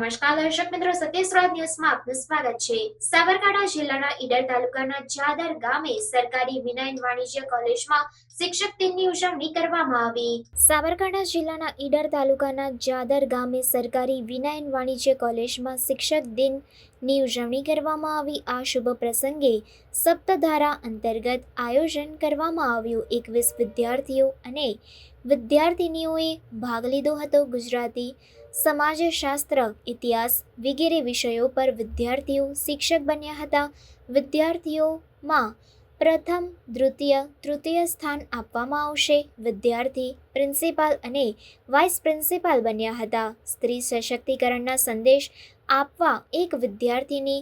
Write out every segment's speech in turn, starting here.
નમસ્કાર દર્શક મિત્રો, સત્યસ્રાજ ન્યૂઝમાં આપનું સ્વાગત છે। સાબરકાંઠા જિલ્લાના ઈડર તાલુકાના જાદર ગામે સરકારી વિનયન વાણિજ્ય કોલેજમાં શિક્ષક દિનની ઉજવણી કરવામાં આવી। સાબરકાંઠા જિલ્લાના ઈડર તાલુકાના જાદર ગામે સરકારી વિનયન વાણિજ્ય કોલેજમાં શિક્ષક દિનની ઉજવણી કરવામાં આવી। આ શુભ પ્રસંગે સપ્તધારા અંતર્ગત આયોજન કરવામાં આવ્યું। 21 વિદ્યાર્થીઓ અને વિદ્યાર્થિનીઓએ ભાગ લીધો હતો। ગુજરાતી, સમાજશાસ્ત્ર, ઇતિહાસ વગેરે વિષયો પર વિદ્યાર્થીઓ શિક્ષક બન્યા હતા। વિદ્યાર્થીઓમાં પ્રથમ, દ્વિતીય, તૃતીય સ્થાન આપવામાં આવશે। વિદ્યાર્થી પ્રિન્સિપાલ અને વાઇસ પ્રિન્સિપાલ બન્યા હતા। સ્ત્રી સશક્તિકરણના સંદેશ આપવા એક વિદ્યાર્થીની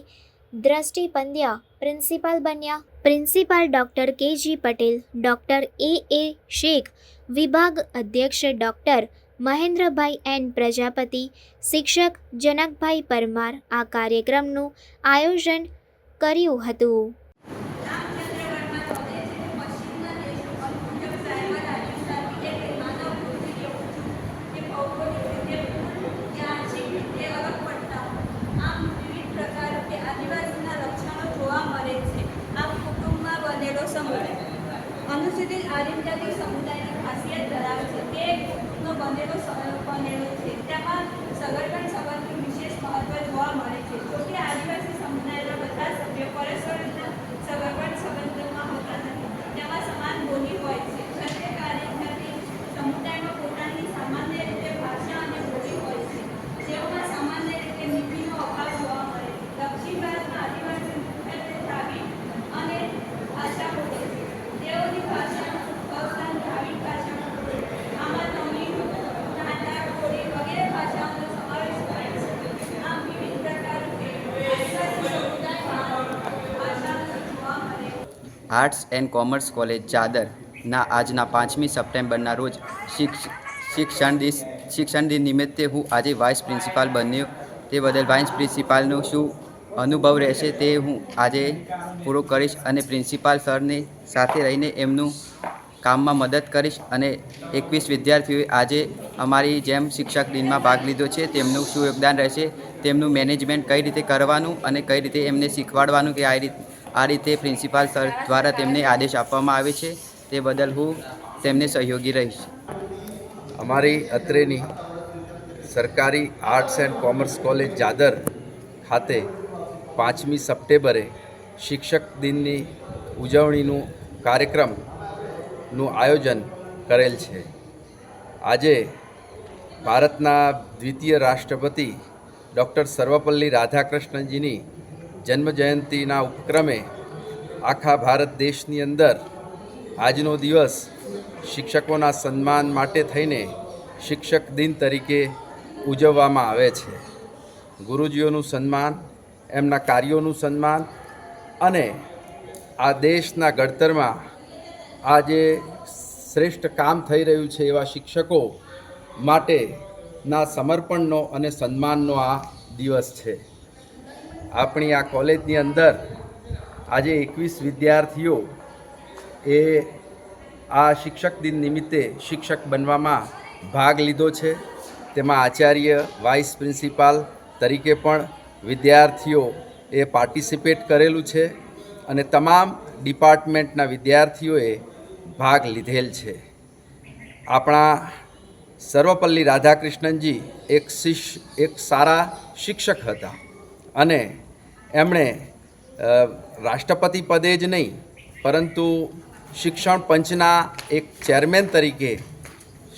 દ્રષ્ટિ પંડ્યા પ્રિન્સિપાલ બન્યા। Principal doctor K G. Patel, doctor A Shaikh, વિભાગ અધ્યક્ષ ડૉક્ટર મહેન્દ્રભાઈ એન પ્રજાપતિ, શિક્ષક જનકભાઈ પરમાર આ કાર્યક્રમનું આયોજન કર્યું હતું। અનુસૂચિત આદિજાતિ સમુદાયની ખાસિયત ધરાવે છે તે કુટુંબનો બનેલો છે। તેમાં સગર્ભણ સંબંધનું વિશેષ મહત્વ જોવા મળે છે। જોકે આદિવાસી સમુદાયના બધા સભ્યો પરસ્પર સગર્ભણ સંબંધોમાં હોતા નથી। તેમાં સમાન બોલી હોય છે। પ્રત્યેક આદિજાતિ સમુદાયમાં પોતાની સામાન્ય રીતે ભાષા અને બોલી હોય છે। જેઓમાં સામાન્ય રીતે લિપિનો અભાવ જોવા મળે છે। દક્ષિણ ભારતમાં આદિવાસી મુખ્યત્વે દ્રાવિડ અને ભાષા બોલે છે। તેઓની ભાષાનું અવસાન દ્રાવિડ ભાષામાં છે। આમાં તમિલ, નાના, કોળી વગેરે ભાષાઓનો સમાવેશ થાય છે। આમ વિવિધ પ્રકારની આદિવાસી સમુદાયમાં ભાષાઓ જોવા મળે છે। આર્ટ્સ એન્ડ કોમર્સ કોલેજ જાદરના આજના 5મી સપ્ટેમ્બરના રોજ શિક્ષણ દિન નિમિત્તે હું આજે વાઇસ પ્રિન્સિપાલ બન્યો। તે બદલ વાઇસ પ્રિન્સિપાલનો શું અનુભવ રહેશે તે હું આજે પૂરો કરીશ અને પ્રિન્સિપાલ સરને સાથે રહીને એમનું કામમાં મદદ કરીશ। અને 21 વિદ્યાર્થીઓએ આજે અમારી જેમ શિક્ષક દિનમાં ભાગ લીધો છે, તેમનું શું યોગદાન રહેશે, તેમનું મેનેજમેન્ટ કઈ રીતે કરવાનું અને કઈ રીતે એમને શીખવાડવાનું કે આ રીતે પ્રિન્સિપાલ સર દ્વારા તેમને આદેશ આપવામાં આવે છે, તે બદલ હું તેમને સહયોગી રહીશ। અમારી અત્રેની સરકારી આર્ટ્સ એન્ડ કોમર્સ કોલેજ જાદર ખાતે 5મી સપ્ટેમ્બરે શિક્ષક દિનની ઉજવણીનું કાર્યક્રમનું આયોજન કરેલ છે। આજે ભારતના દ્વિતીય રાષ્ટ્રપતિ ડૉક્ટર સર્વપલ્લી રાધાકૃષ્ણનજીની જન્મજયંતિના ઉપક્રમે આખા ભારત દેશની અંદર આજનો દિવસ શિક્ષકોના સન્માન માટે થઈને શિક્ષક દિન તરીકે ઉજવવામાં આવે છે। ગુરુજીઓનું સન્માન, એમના કાર્યોનું સન્માન અને આ દેશના ઘડતરમાં આ જે શ્રેષ્ઠ કામ થઈ રહ્યું છે એવા શિક્ષકો માટેના સમર્પણનો અને સન્માનનો આ દિવસ છે। આપણી આ કોલેજની અંદર આજે 21 વિદ્યાર્થીઓ એ આ શિક્ષક દિન નિમિત્તે શિક્ષક બનવામાં ભાગ લીધો છે। તેમાં આચાર્ય, વાઇસ પ્રિન્સિપાલ તરીકે પણ વિદ્યાર્થીઓ એ પાર્ટિસિપેટ કરેલું છે અને તમામ ડિપાર્ટમેન્ટના વિદ્યાર્થીઓએ ભાગ લીધેલ છે। આપણા સર્વપલ્લી રાધાકૃષ્ણનજી એક સારા શિક્ષક હતા અને એમણે રાષ્ટ્રપતિ પદે જ નહીં પરંતુ શિક્ષણ પંચના એક ચેરમેન તરીકે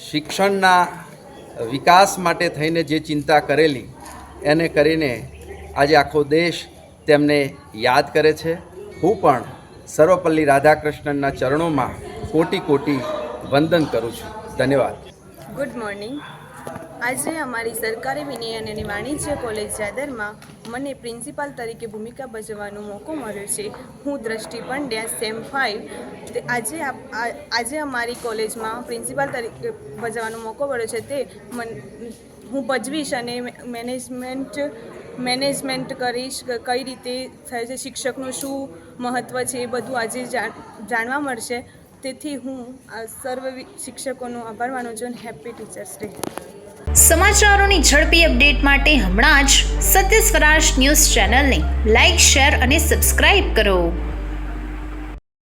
શિક્ષણના વિકાસ માટે થઈને જે ચિંતા કરેલી એને કરીને આજે આખો દેશ તેમને યાદ કરે છે। હું પણ સર્વપલ્લી રાધાકૃષ્ણનના ચરણોમાં કોટી કોટી વંદન કરું છું। ધન્યવાદ। Good morning. આજે અમારી સરકારી વિનયન અને વાણિજ્ય કોલેજ જાદરમાં મને પ્રિન્સિપાલ તરીકે ભૂમિકા ભજવવાનો મોકો મળ્યો છે। હું દ્રષ્ટિ પંડ્યા સેમ 5 આજે અમારી કોલેજમાં પ્રિન્સિપાલ તરીકે ભજવવાનો મોકો મળ્યો છે તે હું ભજવીશ અને મેનેજમેન્ટ કરીશ। કઈ રીતે થાય છે, શિક્ષકનું શું મહત્ત્વ છે એ બધું આજે જાણવા મળશે। તેથી હું આ સર્વ શિક્ષકોનો આભાર માનું છું અને હેપી ટીચર્સ ડે। સમાચારોની ઝડપી અપડેટ માટે હમણાં જ સત્ય સ્વરાજ ન્યૂઝ ચેનલને લાઇક, શેર અને સબસ્ક્રાઇબ કરો.